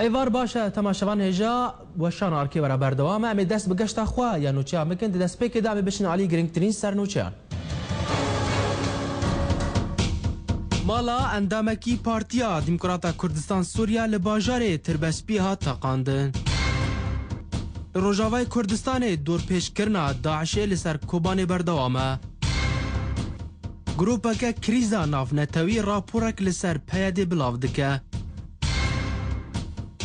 ایوار باشه تماشاوان هجا و شان آرکی برا بردوام امی دست بگشت خوا یا نوچه مکن دست پیک دامی بشن علی گرینگترین سر نوچه مالا اندامکی پارتیا دموکراتا کردستان سوریا لباجار تربسپی ها تاقاندن روجاوای کردستان دور پیش کرنا داعش لسر کوبان بردوامه گروپا که کریزا ناف نتوی راپورک لسر پیاده بلاو دکه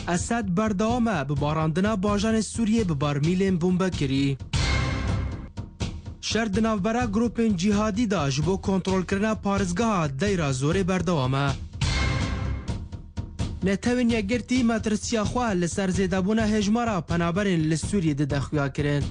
اسد بردوامه بباراندنا باجان سوریه ببارمیلین بومبه کری شرد نافبرا گروپین جهادی دا جبو کنترول کرنا پارزگاه دیرا زوره بردوامه نتوین یگرتی مدرسیا خواه لسر زیدابونه هجمارا پنابرین لسوریه ده دخویا کرن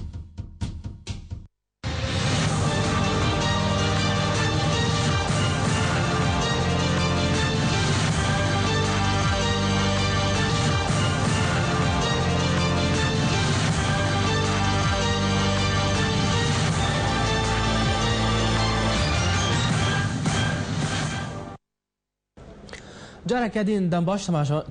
جارا کدین دنباش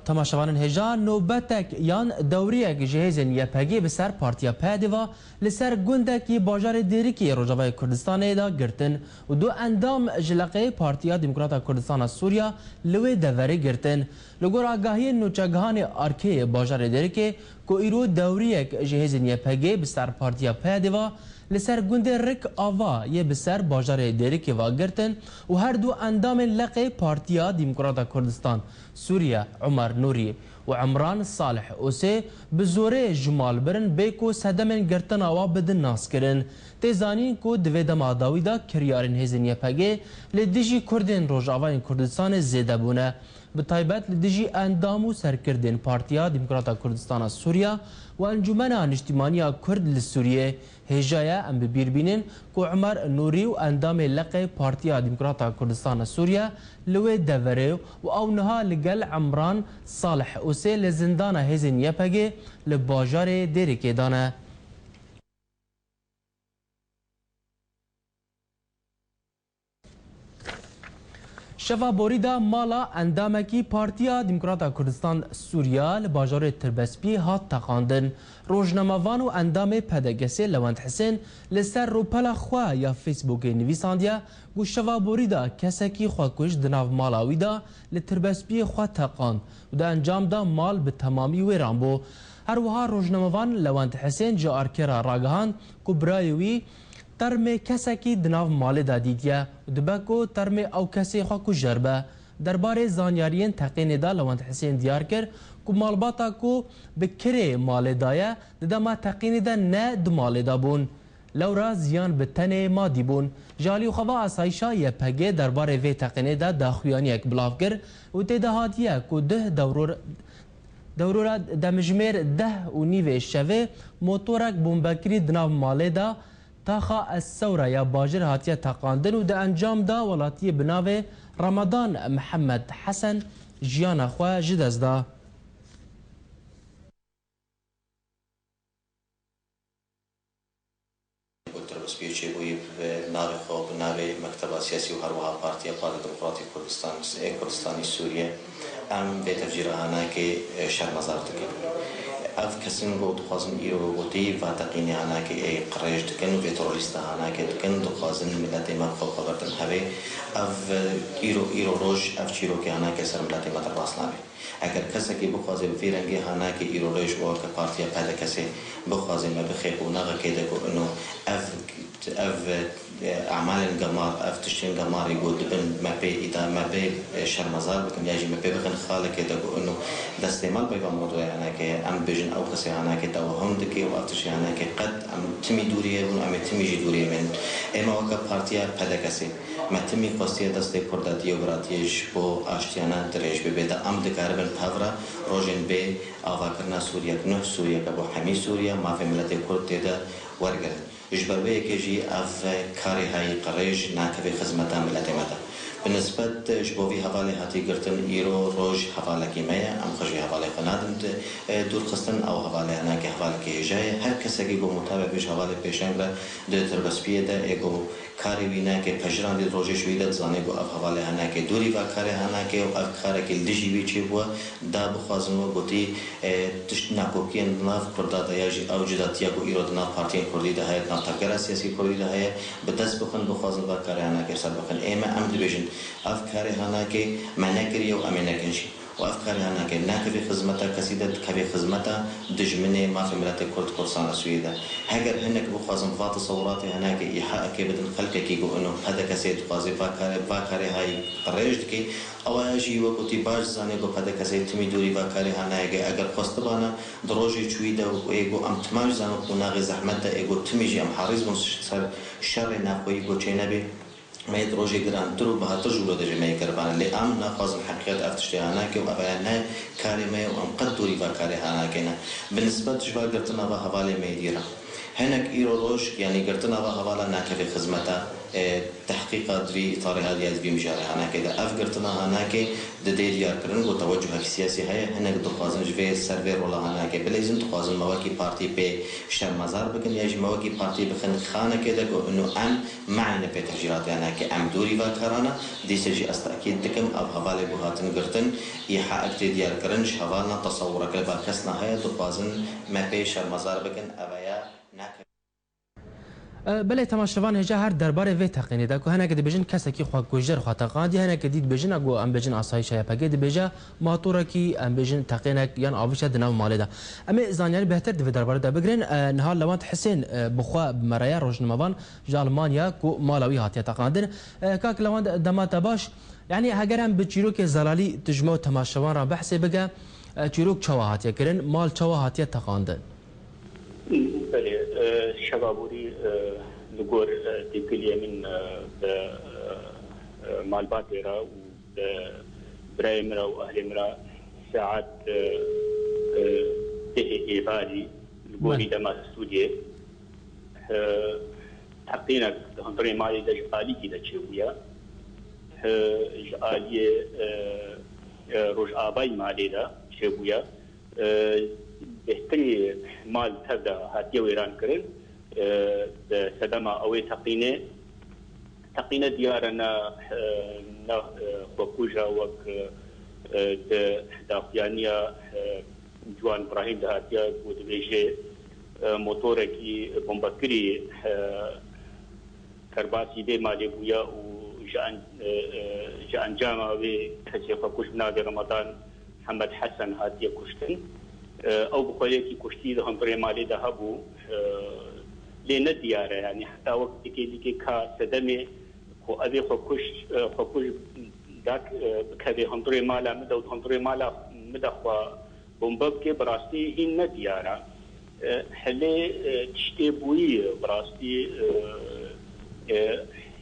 تماشاوان هجان نوبتک یان دوریک جهیزن یپگی بسر پارتیا پادیوا لسر گندکی باجار دیریکی روجاوای کردستان دا گرتن و دو اندام جلقه پارتیا دموکراتا کردستان سوریا لوی دوری گرتن لگور آگاهی نوچگهان آرکی باجار دیریکی کو ایرو دوریک جهیزن یپگی بسر پارتیا پادیوا لسر گند رک آوا یه بسر باجار دیریکی واگرتن و هر دو اندام لقه پارتیا دموکراتا کردستان سوریا عمر نوری و عمران صالح اوسه بزوره جمال برن بیکو سدمن گرتن آوا بدن ناس کرن تیزانین کو دوی دما داویدا کریارن هزین یپگه لدیجی کردین روجاوین کردستان زیده بونه بتایبت لدیجی اندامو سرکردین پارتیا دموکراتا کردستان سوریا و انجمن اجتماعی کرد لسوریه هجایا ام ببیر بینن کو عمر نوری و اندام لقه پارتیا دموکراتا کردستان سوریا لوی دوره و او نها لگل عمران صالح اوسه لزندان هزین یپگه لباجار دیریکی دانه شفا بوریدا مالا اندامکی پارتیا دموکراتا کردستان سوریا لباجار تربسپی هات تقاندن روزنامه‌وان و اندام پدگسی لوند حسین لسر روپلا خوا یا فیسبوک نویساندیا گو شفا بوریدا کسکی خوا کش دناو مالاوی دا لتربسپی خوا تقاند و دا انجام دا مال به تمامی ویران بو هر وها روزنامه‌وان لوند حسین جا آرکرا راگهان کو برایوی ترمه کسکی دناو مال دادیدیا و دبکو ترمه او کسی خوا کو جربه درباره زانیارین تقین دا لوند حسین دیار کر کو مالباتا کو بکره مال دایا دما تقین دا نه دو مال دا بون لورا زیان به تنه مادی بون جالی و خوا اسایشا یپگه درباره وی تقین دا داخویانی اک بلاف کر و تدهاتیه کو ده دورورا دمجمیر ده و نیوه شوه موتورک بومبکری دناو مال دا تاخا الثوره یا باجر هاتیه تقاندن و ده انجام دا ولاتی بناوه رمضان محمد حسن جیان خواه جدز دا بسپیچه بوی ناوی خواب ناوی مکتب سیاسی و هر وها پارتیا پارت دموکراتی کردستانی سوریه ام به تفجیره هانا که شرمزار تکن اف کسین رو دخوازن ایرو گوتی و تقینی هانا که قرایش تکن و تروریست هانا که تکن دخوازن ملت ما خواب خبرتن هوی اف ایرو روش اف چیرو که هانا که سر ملت ما در باس ناوی اگر کسی که بخوازه بفیرنگی هانا که ایرو روش و که پارتیا پیدا کسی بخوازه ما بخیب و ناغا که دکو انو اف اعمال القمار افتشين قمار يقول دبن ما بي اذا ما بي شرمزار بكم يجي ما بي بخن خالك كده انه ده استعمال بيبقى موضوع انا كي ام بيجن او كسي انا كي توهم دكي وافتشي انا كي قد ام تمي دوريه و ام تمي جي دوريه من اما وقت بارتيا بدكسي ما تمي قصيه دسته كرد ديوغراتيش بو اشتيانا دريج بيدا ام دكاربن بافرا روجن بي افاكرنا سوريا نو سوريا كبو حمي سوريا ما في ملت كرد ده ورقه اجبرويه كيجي اف كاري هاي قريش ناكفي خدمتها ملت مدى بالنسبة جبوفي حواله هاتي قرتن إيرو روج حواله كيمية أم خجي حواله قنادن دور خستن أو حواله هناك حواله كي جاي هر كسا كي متابع بيش حواله بيشنگرا دتر بس بيدا إيجو كاري وينا كي بجران دي روجي شويدا زاني جو أف حواله هناك دوري وكاري هناك أو أف كاري كي الدجي بيشي هو دا بخازن وقتي تشتنا كوكين ناف كردا ياجي أو جدات ياجو إيرو دنا بارتين كردي ده هاي ناف تجرا سياسي كردي ده هاي بدس بخن بخازن وكاري هناك سر بخن إما أم دبيجن أفكار هناك مناكري أو أمينكنشي وأفكار هناك ناكفي خدمتها كسيدة كفي خدمتها دجمني ما في ملات كرد كورسان سويدا هجر هناك بخازن فات صوراتي هناك يحقق بدن خلك كيجو إنه هذا كسيد قاضي فكار هاي قريش كي أو أجي وقتي باج زاني جو هذا كسيد تمي دوري فكار هناك أجر قصتبانا دروجي شويدا وإيجو أم تماج زانو وناغي زحمته إيجو تميجي أم حارز من شر ناقوي جو تشينبي ما يدروجي جران ترو بها تجولو دجي ما يكربان اللي أمنا خاصن حقيقة أفتشتي هناك وأبانا كارمة وأم قدوري فكاري هناكنا بالنسبة لجبال قرتنا بحوالي ما يديرا هناك إيروروش يعني قرتنا بحوالا ناكفي خدمتا تحقيق دري إطار هذه في مجاري هناك إذا أفقرتنا هناك دديل ياركرن وتوجه السياسي هي هناك دخوازن جوي السيرفر ولا هناك بلازم دخوازن مواكي بارتي بي شر مزار بكن يجي مواكي بارتي بخن خانة كده إنه أم معنا في تفجيرات هناك أم دوري وكرانا دي سجي أستأكيد دكم أب هوالي بوهاتن قرتن يحقق دياركرن شهوالنا تصورك لباكسنا هي دخوازن ما في شر مزار بكن أبايا بله تماشاوان هجا هر درباره وی تقینی دا که هنگ دبیجن کسی که خواه گوجر خواه تقاندی هنگ دید بیجن اگو ام بیجن آسایش یا پگه دبیجا ماتورا کی ام بیجن تقینک یان آویش دناو مالی دا اما زانیاری بهتر دوی درباره دا بگرین نهال لوانت حسین بخواه بمرایا روشنموان جا المانیا که مالاوی هاتیا تقاندن کاک لوانت دماتا باش يعني هجرم بتشيروك زلالي تجمع تماشاوان را بحث بقى تشيروك شواهات يكرن مال شواهات يتقاندن. بله شبابوري نقول تقولي من مال باتيرا و برايمرا واهل مرا ساعات إيباري نقولي دما استوديو حقينا هنطري مالي دش آلي كده شوية جالية روج آباي مالي دا شوية بهتري مال تبدا هاتيه ويران كرن سدما اوي تقينه ديارنا بوكوجا وك دافيانيا جوان ابراهيم هاتيه ودبيجي موتوركي بومبكري كرباسي دي مالي بويا وجان جامع وي كشف كوش نادي رمضان محمد حسن هاتيه كشتن او بقولي كشتي ده هم بريمالي ذهبوا لنا دياره يعني حتى وقت كي كا سدمي خو ابي خو داك كذا هم بريمالا مدو هم بريمالا مدخوا بومباب كي براستي هن دياره حلي تشتي بوي براستي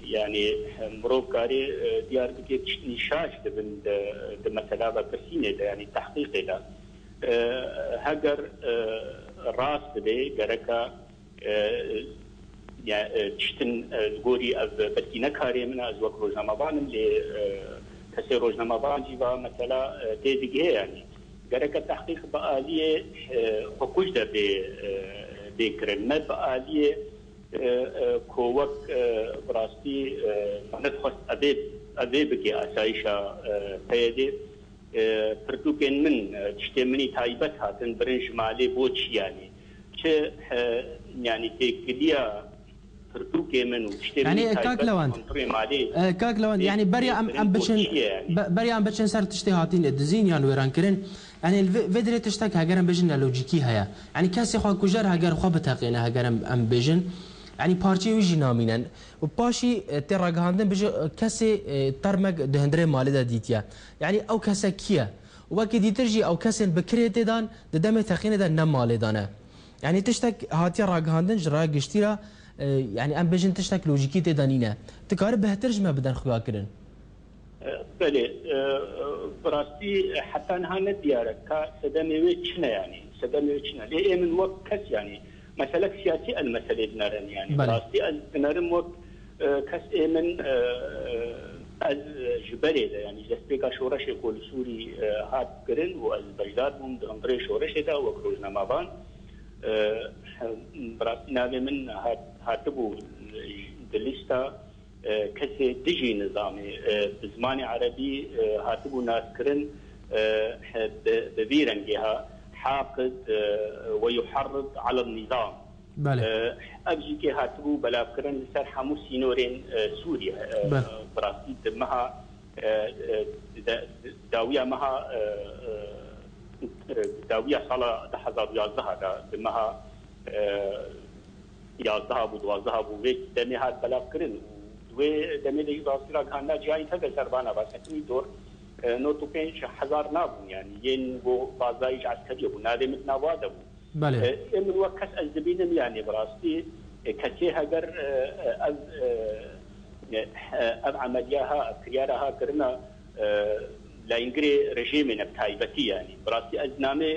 يعني مروكاري ديار بكي نشاش ده مثلا بسينه يعني تحقيق له هجر راس بدي جركا يعني تشتن الجوري أب بدينا كاري من أزواج روزنامة بانم ل كسر روزنامة بان جوا مثلا تيجي يعني جركا تحقيق بآلية حقوق ده بكرن ما بآلية كوك براستي ندخل أبي بكي أسايشة تيدي پرتوکن من تشتمني تایبت هاتن برنج مالی بوچ يعني چه يعني تكليا پرتوک من تشتمني يعني كاك لوان يعني بريا ام بچن سر تشتي هاتين دزين يعني ويران كرن يعني الفيدري تشتك هاجرم بجن لوجيكي هيا يعني كاسي خو كوجر هاجر خو بتاقينا هاجرم ام بجن يعني بارتي ويجي نامينن وباشي تراغاندن بيجي كاسي ترمق دهندري مالدا ديتيا يعني او كاسكيا وكي ديترجي او كاسن بكريتي دان ددم تخينه دا نم مالدانه يعني تشتك هاتي راغاندن جرا گشتيرا يعني ام بيجن تشتك لوجيكي تدانينه تكار بهترج ما بدن خوا كرن بله براستي حتى نهانه ديارك سدمي وچنا يعني سدمي وچنا ليه من وقت كاس يعني مسألة سياسية المسألة نرن يعني براستي نرن وقت كاس من از جبري يعني جسبيكا شورش يقول سوري هات كرن واز بجداد بوم دمبري شورش دا وكروجنا مابان براسنا من هاتبو دليستا كسي دجي نظامي بزماني عربي هاتبو ناس كرن ببيرنجها حاقد ويحرض على النظام. بله. أبجي كي هاتبو بلا كرن لسر حمو سينورين سوريا براسي دمها داوية مها داوية صلاة دحزاب يازدها دمها يازدها بدوازدها بويت دمي هات بلا كرن ودمي دي باصيرا كان جاي تبع سربانا بس كني دور نوتو بينش حزار نابون يعني ين بو بازايج عسكري ابو نادي متنا وادبو بله من وكس الزبينم يعني براستي كتي هجر اب عملياها كريارها كرنا لا ينجري رجيمنا بتايبتي يعني براستي ازنامه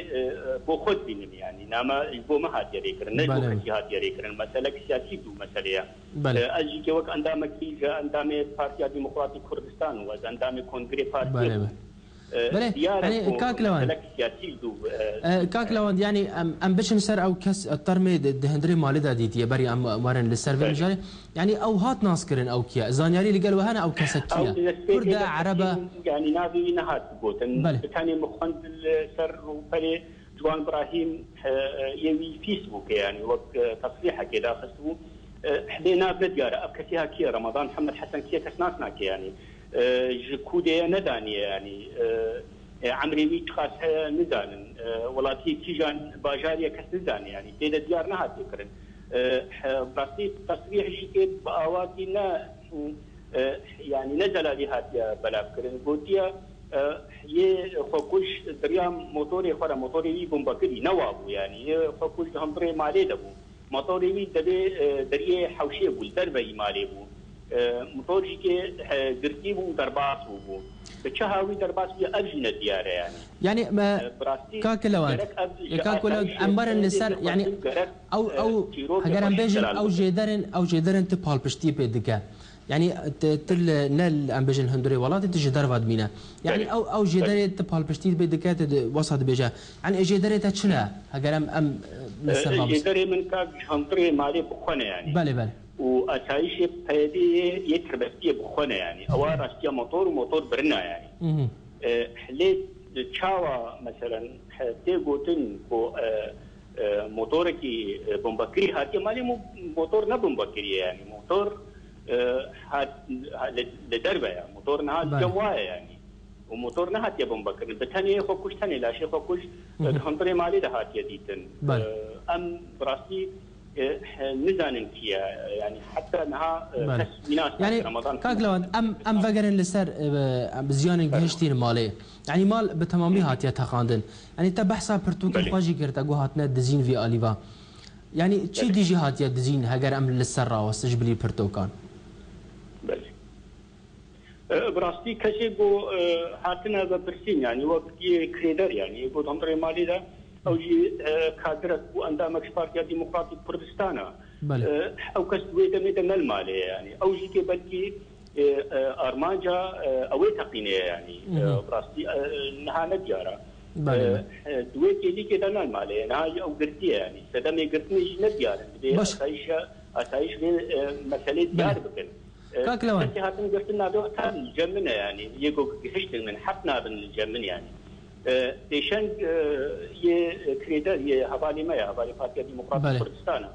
بو خود بينم يعني ناما بو ما هات يريكرن نجو كتي هات يريكرن مساله سياسي دو مساله اجي كي وك اندامه كي اندامه بارتيا ديمقراطيك كردستان و اندامه كونغري بارتي بله يعني كاكلوان يعني ام بشن سر او كس الترمي دهندري مالي داديتي بري ام مارن للسيرفي جاري يعني او هات ناسكرين او كيا زانياري اللي قالوا هنا او كسكيا كردا عربه يعني نابي نهات بوتن ثاني مخند السر وبري جوان ابراهيم يوي فيسبوك يعني وقت تصريحه كذا خصو حدينا بديار ابكتيها كي رمضان محمد حسن كي كسناسنا كي يعني جكودي نداني يعني عمري ويت خاص ندان ولاتي كيجان باجاريه كس ندان يعني تيدا ديار نهات يكرن بسيط تصريح جيت باواتنا يعني نزل لهات بلا كرن بوديا يه خوكوش دريام موتوري خرا موتوري وي بومبكري نوابو يعني خوكوش همبري مالي دبو موتوري وي دبي دريه حوشي بول دربي مالي بو موتوري كي قرتيبو درباس بو بتشهاوي درباس بي ارجنا دياره يعني كاكلوان امبارن لسر يعني او هجران بيجن او جيدرن تبال بشتي بدك يعني تل نل امبيجن هندري ولات تجدر فادمينا يعني او جيدري تبال بشتي بدك وسط بيجا يعني جيدري تشنا هجران ام لسر جيدري من كاك هندري مالي بخونه يعني بله وأسايش بهذه يتربطي بخونه يعني أو راسيا موتور برنا يعني حليت تشاوا مثلا تيجوتن بو موتوركي بومبكري هاتي مالي موتور نبومبكري يعني موتور هات لدربه يعني موتور نهات جوايا يعني وموتور نهات يا بومبكري بتاني خوكوش تاني لا شيء خوكوش هنطري مالي دهات يديتن أم براسي نزانن كيا يعني حتى انها تسمينات يعني رمضان كاكلوان ام فقرن لسر بزيان جهشتين مالي يعني مال بتمامي هاتيا تخاندن يعني انت بحثا برتوك الخواجي كرتا جو هاتنا دزين في اليفا يعني تشي دي جي هاتيا دزين هاجر ام للسر واستجبلي برتوكان بله براستي كشي بو هاتنا ببرسين يعني وقت كريدر يعني بو تنطري مالي ده او جي كادرك واندامك بارتيا ديمقراطيك كردستان او كسوي دمدن المالي يعني او جي كي بدي ارمانجا او تقينه يعني براستي نهانه ديارا دويت يدي كده المالي نهاي او قرتي يعني سدمي قرتني نديار اسايش مساله ديار بكن كاكلوان هاتن قرتنا دو الجمنه يعني يجو هشت من حقنا بالجمن يعني ديشنج كريدر هبالي ما هبالي بارتيا ديمقراطيك كردستان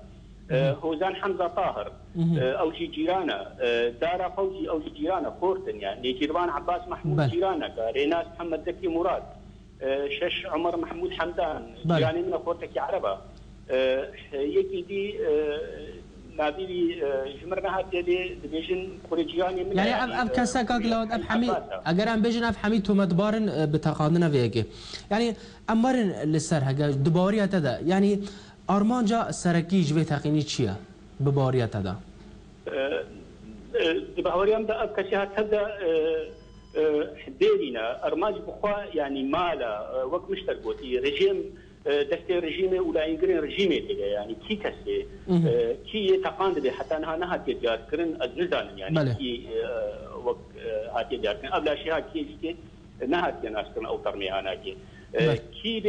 هوزان حمزه طاهر او جي جيرانا دارا فوزي او جي جيرانا كورتن يعني جيران عباس محمود جيرانا ريناس محمد زكي مراد شش عمر محمود حمدان جيراني من كورتك عربه يكي دي نادي جمرنا هاتي ديفيجن كوريجياني من يعني اب كاسا كاكلود اب حميد اگر ام بيجن اب حميد تو مدبارن بتقاندنا فيكي يعني امرن للسر هجا دباريا تدا يعني ارمانجا سركي جوي تقيني تشيا بباريا تدا دباريا دا اب كاسا تدا ديرينا ارماج بخوا يعني مالا وقت مشتركوتي رجيم دست رژیم ولا اینگرین رژیم دیگه یعنی کی کسی کی تقاند به حتی نه دیار کردن از نزان یعنی کی وقت دیار کردن قبل اشیاء کی نه دیار کردن او ترمیه آنها کی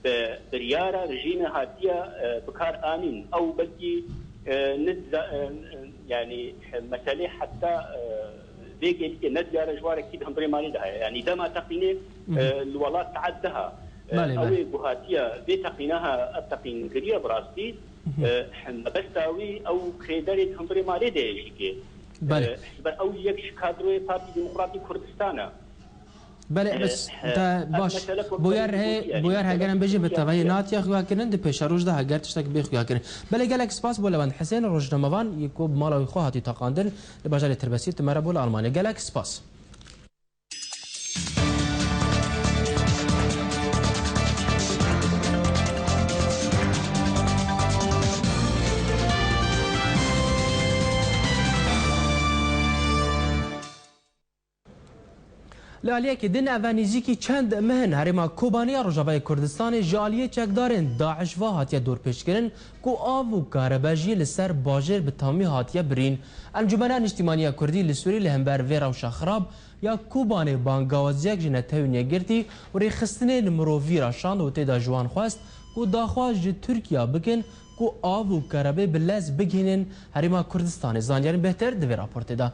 به بريارة رژیم هاتية بكار آمين أو بلكي يعني مسألة حتى بيجي ندجار جوار أكيد هم بريماني ده يعني ده ما تقينه الولاة تعدها أو بهاتية بتقينها التقين قرية براستي بس تاوي أو خيدرة هم بريماني ده شيء أو يكش كادروي بارتي ديمقراطي كردستانا بله بس تا باش بویار هگرم بجی به تغییرات یا خواه کردن دی پیش روز ده هگر تشتک بی خواه کردن بله گلک سپاس بولوند حسین روزنامه‌وان یکو مالاوی خواهی تاقاندن لباجال تربسی تمره بول آلمانی گلک سپاس لالیه که دین اوانیزی که چند مهن هرما کوبانی روجاوای کردستان جالیه چکدارن داعش و هاتیه دور پیش کردن کو آو و کارباجی لسر باجر به تامی هاتیه برین انجمنان اجتماعی کردی لسوری لهمبر ویرا و شخراب یا کوبانی بانگاوازیک جنتاوینیه گرتی و ریخستنه نمرووی راشاند و تیدا جوان خواست کو داخواز جی ترکیه بکن کو آو و کاربه بلز بگینن هرما کردستان زانیارن بهتر دوی راپورت دا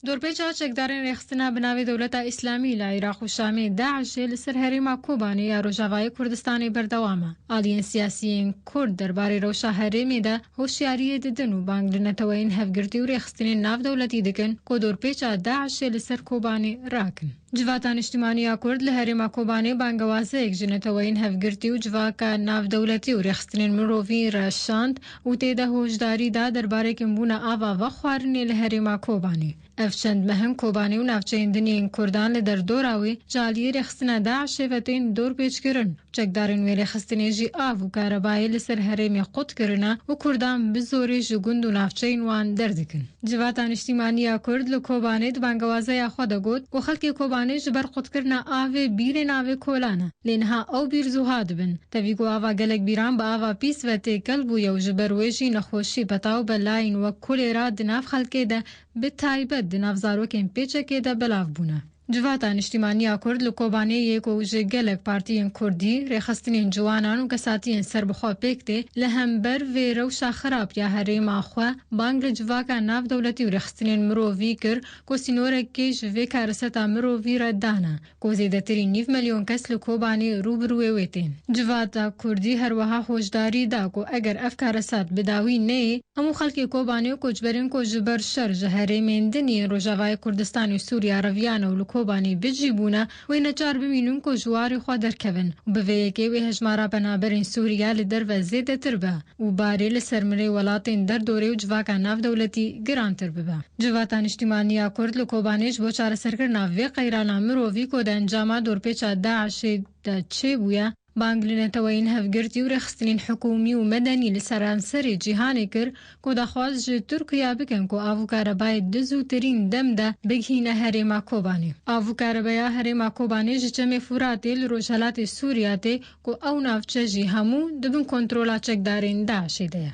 دورپیچا چکدارن ریخستنا بناوی دولت اسلامی لعراق و شامی داعش لسر هریما کوبانی یا روجاوای کردستانی بردوامه. آلین سیاسیین کرد درباره روشا هریمی ده هوشیاری ددن و بانگلنتوین هفگرتی و ریخستنی ناو دولتی دکن که دورپیچا داعش لسر کوبانی راکن. جواتان اجتماعی کرد لهریما کوبانی بانگوازه یک جنتوین هفگرتی و جواکا ناو دولتی و ریخستنی مروفی راشاند و تیده هوشداری ده درباره کمبونا آوا و خوارنی لهریما کوبانی. افچند مهم کوبانی و نافچهندنی کردان لدر دوراوی جالی رخصنا داعش فتین دور پیچ کرن چکدارن وی رخصتنی جی آف و کاربایی لسر هرمی قد کرنا و کردان بزوری جگند و نافچهین وان دردکن. جواتان اجتماعی کرد لکوبانی دبانگوازه یا خود گود و خلق کوبانی جبر قد کرنا آوی بیر ناوی کولانا لینها او بیر زوهاد بن تاویگو آوا گلک بیران با آوا پیس و تیکل بو یو جبر ویجی نخوشی بتاو بلاین و کلی را دناف خلقه ده بتایبت دناف زاروکین پیچکه ده بلاف بونه. جواتان اجتماعی کرد لکوبانی یک و جگلک پارتیین کردی رخصتنین جوانان و کساتین سربخوا پیکته لهمبر و روشا خراب یا هریم خوا بانگل جواکا ناف دولتی و رخصتنین مرووی کر کو سینورکی جوی کارستا مرووی ردانا کو زیدترین 9 میلیون کس لکوبانی روبروی ویتین. جواتا کردی هر وها خوشداری دا کو اگر افکارسات بداوی نه همو خلقی کوبانی و کجبرین کو جبر شر جهرمین دنی روجاوای کردستان و سوریا رویان و کوبانی بجیبونه و نجار ببینون که جواری خود درکون و به ویکی و هجمارا بنابرین سوریا لدر و زیده تر به و باری لسرمری ولاتین در دوره و جواکا ناف دولتی گران تر به. جواتان اجتماعی کرد لکوبانیش با چار سرکر ناوی قیرانا مرووی که ده انجام دورپیچا داعش ده چه بویا بانگلنتوین هفگرتی و رخصتنین حکومی و مدنی لسرانسری جیهانی کر که دخواست جه ترکیه بکن که آوکاربای دزوترین دم ده بگهینه هریما کوبانی. آوکاربای هریما کوبانی جه چمه فوراتی لروشالات سوریاتی که او نافچه جی همو دبن کنترولا چک دارین داعشی ده.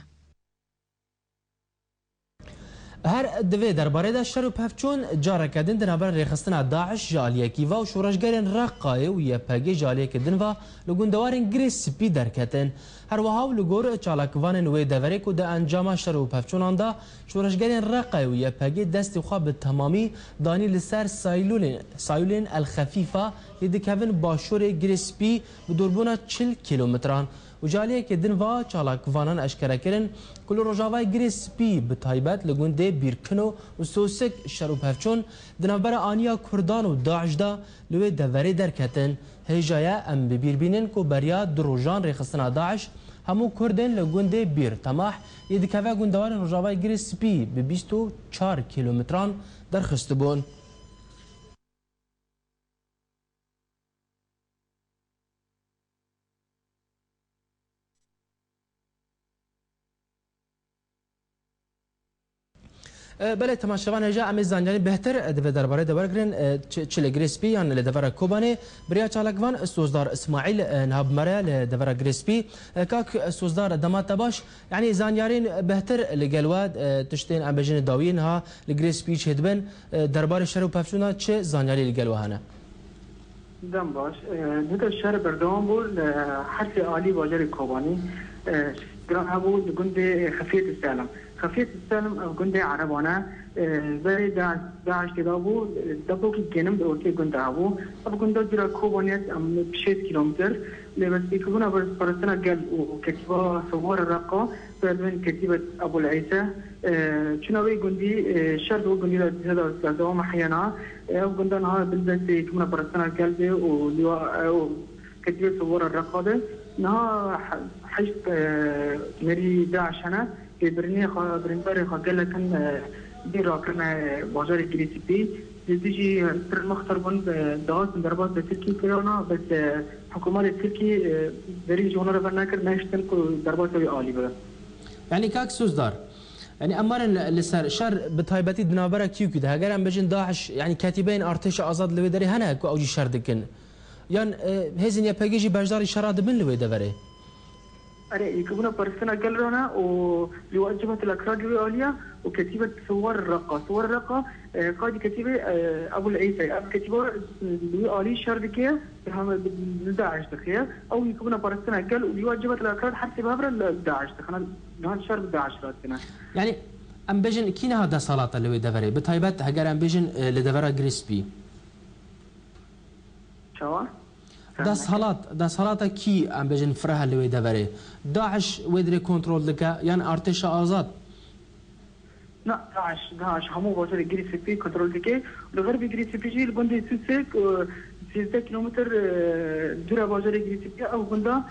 هر دوی درباره ده شر و پفچون جاره کردن دنبال ریخستن داعش جالیه کیوا و شورشگرین رقای و یه پگی جالیه کردن و لگوندوارین گریس پی درکتن هر وها و لگور چالکوان وی دوری که ده انجام شر و پفچونان ده شورشگرین رقای و یه پگی دستی خواه به تمامی دانی لسر سایولین الخفیفه یدکوین باشور گریس پی به دوربونا 40 کیلومتران و جالیه که دنوا چالاکوانان اشکره کرن کل روجاوای گریس پی به تایبت لگونده بیرکنو و سوسک شروع پفچون دنبر آنیا کردان و داعش دا لوی دوری درکتن هجایه ام ببیربینن که بریا دروجان ریخستنا داعش همو کردن لگونده بیر تماح یدکوه گوندوان روجاوای گریس پی به 24 کیلومتران درخست بون. بله تماشاوان هجا ام زانیانی بهتر د درباره دورگرن چله گریسپی یان له دور کوبانه بریا چالکوان سوزدار اسماعیل نهاب مره له دور گریسپی کاک سوزدار دمات باش يعني زانيارين بهتر لجلواد تشتين ام بجن داوين ها لجريسبي چدبن درباره شهر و پفشونا چه زانياري لجلوهانه دم باش هذا الشهر بردوام بول حرف عالي باجر كوباني جرام هبو جندي خفية السالم خفية السالم أو جندي عربانة زي داعش تدابو دبو كي جنب أوكي جندي هبو أبو جندي جرا كوبانيات أم بشيت كيلومتر لبس يكونوا برسنا قال وكتبة صور الرقة بعدين كتبة أبو العيسى شنوي جندي شرط وجندي هذا دوام أحيانا أو جندي نها بالذات يكونوا برسنا قلبي ولواء كتبة صور الرقة ده نها حشت مري داعش هنا برني برنبري قال لك أن دي راكنا بازار الجريسبي تيجي تر مختربون داس دربات بتركي كيرانا بس حكومة التركي بري جونا رفنا كر ناشتن كو دربات عالي بقى يعني كاك سوزدار يعني أمر لسر شر بتايبتي دنابرة كيو كده هجر أم بجن داعش يعني كاتبين أرتش آزاد لوي دري هنا كو أوجي شر دكن يعني هزين يا بيجي بجدار شراد من لوي دبره أري يكونوا برسنا قلنا ولواجبة الأكراد العليا وكتيبة صور الرقة قاعد كتيبة أبو العيسى كتيبة لوالي شردكية هم داعش دخية أو يكونوا برسنا قل ولواجبة الأكراد حتى بابر داعش دخنا نهار شرد داعش راتنا يعني أم بيجن كينا هذا صلاة اللي دبره بتايبت هجر أم بيجن لدبره جريسبي شو ده صلاة كي ام بجن فرها اللي دبره داعش ودري كنترول لك يعني ارتش آزاد لا داعش همو بازار جريسبي كنترول لك الغرب جريسبي جي الجندي سوسك 16 كيلومتر جرا بازار جريسبي او بندا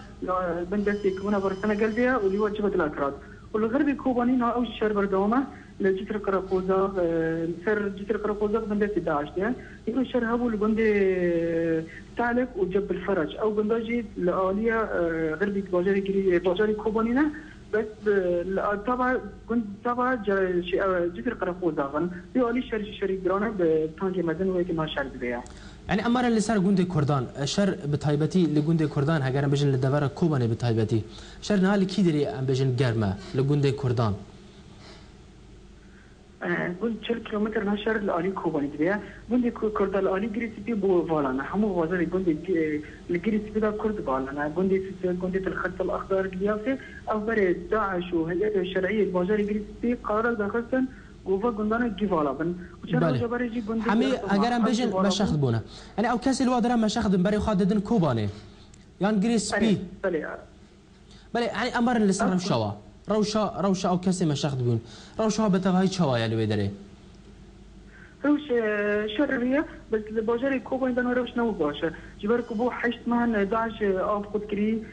بندس يكون برسنا قلبيا واللي واجبة الأكراد والغرب كوباني نا او شهر بردومه لجسر قراقوزا سر جسر قراقوزا بندس داعش ده يقول شهر هبو الجندي تعلق وجب الفرج او بنداجي الآلية غربي بازاري كوبانينا بس طبعا كنت طبعا جسر قراقوزا غن بيالي شري جرانا بتانجي مدن ويكي ما شرد بيها يعني أمر اللي صار جندي كردان شر بتايبتي لجندي كردان هجر بجن لدورة كوباني بتايبتي شر نهال كيدري أم بجن جرمة لجندي كردان قلت 4 كيلومتر نشر الآلي كوباني دبيا جندي كرد الآلي جريسبي بو فالانا همو بازار جندي الجريسبي دا كرد بالانا جندي الخط الأخضر اليافي أو بري داعش وهيئة الشرعية بازار جريسبي قرار داخلن جوفا جندانا جيفالا بن حمي اگر ام بجن مشاخد بونه يعني او كاس الوادر مشاخد بري خاددن كوباني يعني جريسبي بله يعني امر اللي صار شوا روشا او كاس مشاخد بون روشا بتبهي شوا يعني ويدري روش شرعية بس بازار كوباني دنا روش نو باشه جبر كوبو حشت مهن داعش آب خود كري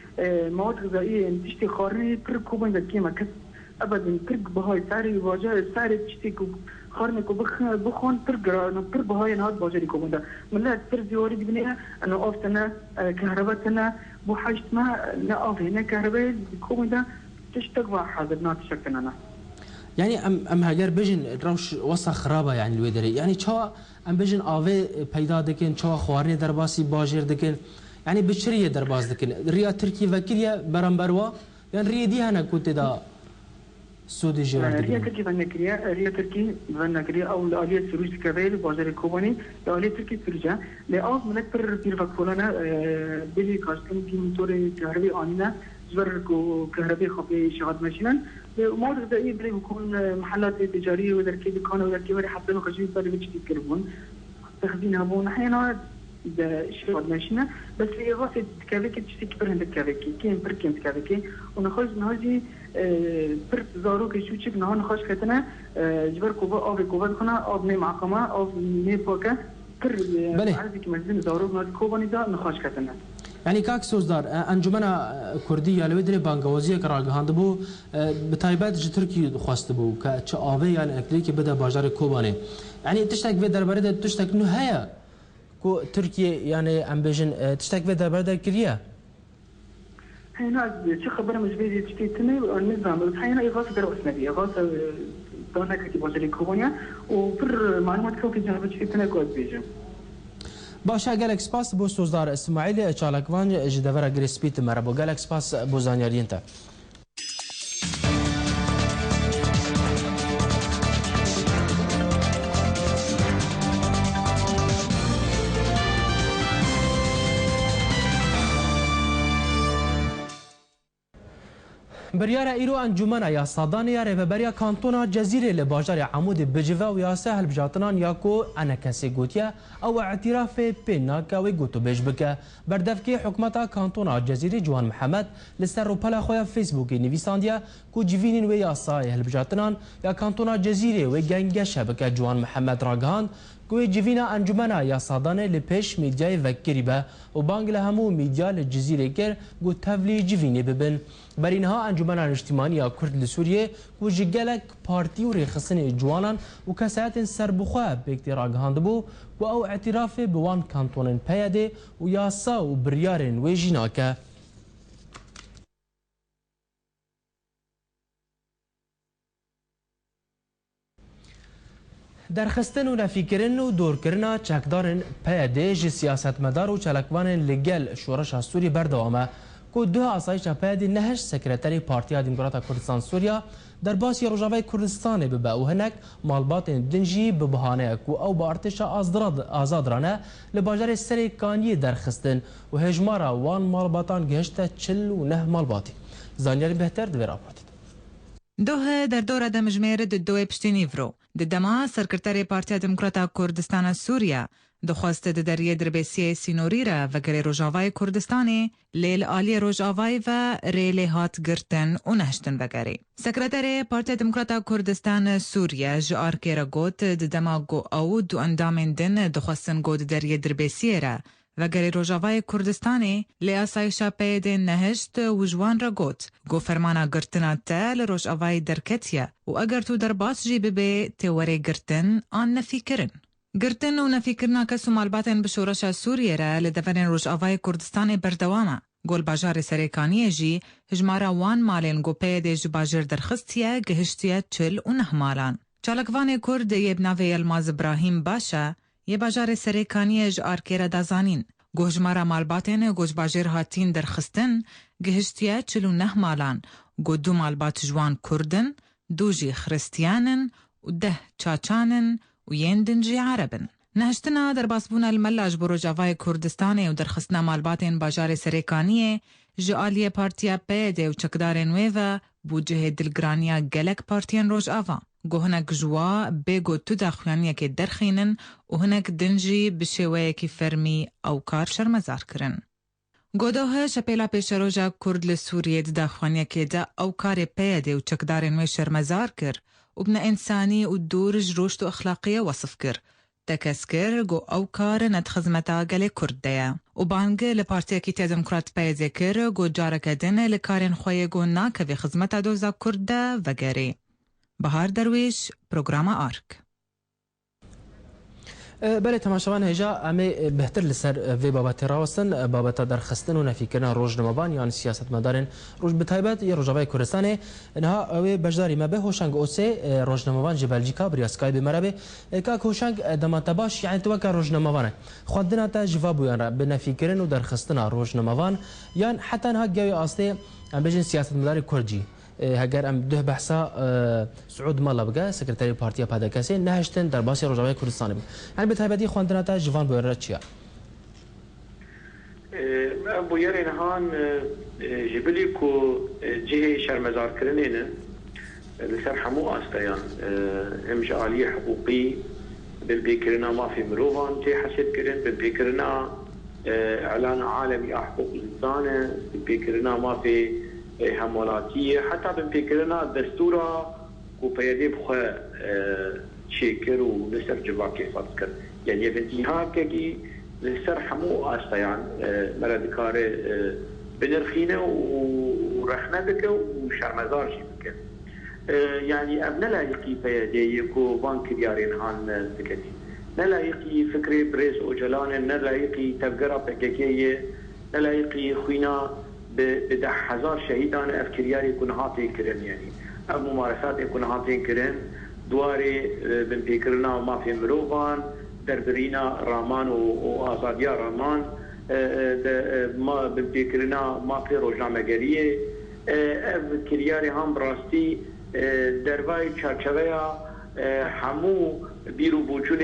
مواد غذائية تشتي خارني كر كوباني دكيما كس ابدا ترك بهاي سعري بازار سعر تشتي خارني كو بخون ترك بهاي نهاد بازاري كوباندا من لا تر زيوري بنيها انا اوفتنا كهرباتنا بو حاجت ما لا اوف هنا كهرباء كوباندا تشتغل حاضرنا تشكلنا يعني ام هاجر بجن روش وسخ خرابه يعني الويدري يعني چا ام بجن اوي پیدا دکن چا خوارني درباسي باجر دکن يعني بشريه درباز دکن ريا تركي وكيليا برامبروا يعني ريدي هنا كنت دا سودي جوار ريا تركي فنكريا ريا تركي فنكريا او الاليه سروج كبير بازار كوباني الاليه تركي سروجا لاوف من اكثر في فكولنا بلي كاستم في موتور كهربي انينا زر كهربي خفي شغال ماشينا مواد غذائيه بلي بكون محلات تجاريه ودركي دكان ودركي بري حتى لو خشيت بري بتشتي كربون تخزينها بون احيانا شغال ماشينا بس هي غاسه كافيكي تشتي كبر عندك كافيكي كاين بركين كافيكي ونخرج نهاجي پر زارو که شوچک نهان خواهش کتنه جبر کوبا آب کوبا کنه آب نیم عقامه آب نیم پاکه پر عرضی که مجزین زارو نهاد کوبا نیدا نخواهش کتنه يعني كاك سوزدار انجمن كردية لودري بانغوازية كراغهاند بو بتايبات تركي خواست بو كا آوي يعني اكليكي بدا باجار كوباني يعني تشتك في درباره تشتك انه هيا كو تركيا يعني ام بيجن تشتك في درباره كريا هنا شو خبر مجبري تشتيتني النظام بس هنا إغاثة درو أسنبي إغاثة دانا كتي باجري كوبانيا وبر معلومات كوكي جنبه شفتنا كود بيجم باشه گلکس پاس بو سوزدار اسماعیل چالکوان جدور گریسپیت مربو گلکس پاس بو زانیارین تا بریار ایرو انجمن یا صادانیا رهبریا کانتونا جزیره لباجار عمود بجوا و یا سهل بجاتنان یا کو انا کسی گوتیا او اعتراف پینا کوي گوتو بج بک بردفکی حکومت کانتونا جزیره جوان محمد لسر رو پلا خویا فیسبوک نویساندیا کو جوینین و یا ساحل بجاتنان یا کانتونا جزیره و گنگ شبکه جوان محمد راگان کوی جوینا انجمنا یا صادانه لپیش میدیای وکری به و بانگ لهمو میدیا لجزیره کر گو تفلی جوینی ببن برینها انجمنا اجتماعی یا کرد لسوریه و جگلک پارتی و ریخصن جوانان و کسایت سربخواه بکتی راگهاند بو و او اعتراف بوان کانتونن پیاده و یاسا و بریارن و جیناکه درخستن و نفیکرن و دورکرنا چکدارن پیاده جی سیاست مدار و چلکوان لگل شورش سوری بردوامه که دو آسایش پیاده نهش سکرتری پارتی دموکرات کردستان سوریا در باسی روجاوی کردستان ببا و هنک مالبات دنجی به بهانه کو او با ارتش آزادرانه لباجار سریکانی درخستن و هجمارا وان مالباتان گهشت 49 مالباتی زانیاری بهتر دوی راپورتید دوه در دور دمجمیر دو پشتینیورو دما سرکرتری پارتی دموکرات کردستان سوریا دخواست دریه دربیسی سینوری را و گری روجاوای کردستانی لیل آلی روجاوای و ریل هات گرتن و نهشتن وگری. سکرتری پارتی دموکرات کردستان سوریا جار که را گوت دما گو او دو اندامین دن دخواستن گود دریه دربیسی را و گری روجاوای کردستانی لی آسایشا پیده نهشت و جوان را گوت گو فرمانا گرتنا تل روجاوای درکتیا و اگر تو در باس جی ببی تیوری گرتن آن نفی کرن. گرتن و نفی کرنا کسو مالباتن بشورش سوریه را لدفرین روجاوای کردستان بردوامه. گل باجار سریکانی جی هجمارا وان مالین گو پیده جو باجر درخستیه گهشتیه 49 مالان. چالکوان کرد یه بناوی الماز ابراهیم باشه یه باجار سریکانی جار که را دازانین. گو هجمارا مالباتن گوش باجر هاتین درخستن گهشتیه 49 مالان. گو دو مالبات جوان کردن، دو جی خرستیانن و 10 چاچانن و یندنجی عربن. نهشتنا در باسبون الملاج بروجاوای کردستانی و درخستنا مالباتین باجار سریکانیه جعالی پارتیا پیده و چکدارن ویوه بوجه دلگرانیا گلک پارتین روج آوا. گو هنک جوا بگو تو داخوانیه که درخینن و هنک دنجی بشویه که فرمی او کار شرمزار کرن. گو دوه شپیلا پیش روجا کرد لسوریه داخوانیه که دا او کار پیده و چکدارن وی شرمزار کر و بنا انسانی و دورج روشت و اخلاقیه وصف کر. تکسکر گو او کار ندخزمتا گلی کرد دیا. و بانگ لپارتیا کیتیا دموکرات پیده کر گو جارکه دنه لکارین خواه گو ناکه وی خزمتا دوزا کرد و گری. بهار درویش پروگرام آرک. بله تماشاوان هجا امی بهتر لسر وی بابت راوستن بابت درخستن و نفیکرنا روزنامه‌بان یان سیاست مدارن روز بتایبت یا روجاوای کردستان انها اوی بجداری ما به هوشنگ اوسه روزنامه‌بان جبلجیکا بر اسکایپ مربه کا هوشنگ دماتباش یعنی تو کا روزنامه‌بان خودنا تا جواب یان به نفیکرن و درخستن روزنامه‌بان یان حتی انها گوی استه بجن سیاست مدار کردی هگر ام ده بحثا سعود مالا بگه سکرتری پارتیا پادکسی نهشتن در باسی روجاوای کردستان بی یعنی بتایبتی خواندنا تا جوان بویره چیا؟ بویره نهان جبلی کو جه شرمزار کرنینه لسر حمو آستیان امجالی حقوقی بالبيكرنا ما في مروفان تي حسب كرن بالبيكرنا اعلان عالمي حقوق الانسان بالبيكرنا ما في حمولاتيه حتى بالبيكرنا دستورا وبيدي بخا شيكر ونسر جواكي فكر يعني بانتهاء كي لسر حمو استيان مرد كار بنرخينه ورحنا بك وشرمزار شي بك يعني ابن لايقي بيدي يكو بانك ديارين هان سكتي نلايقي فكري بريس اوجلان نلايقي تفكرا بككيه نلايقي خوينا بده هزار شهيدان افكرياري كون هاتي كرن يعني اب ممارسات كون هاتي كرن دواري بنبيكرنا ومافيا مروفان دربرينا رامان وآزاديا رامان ما بنبيكرنا مافيا روجنامه گریه کلیاری هم براستی دربای چارچوه همو بیرو بوچون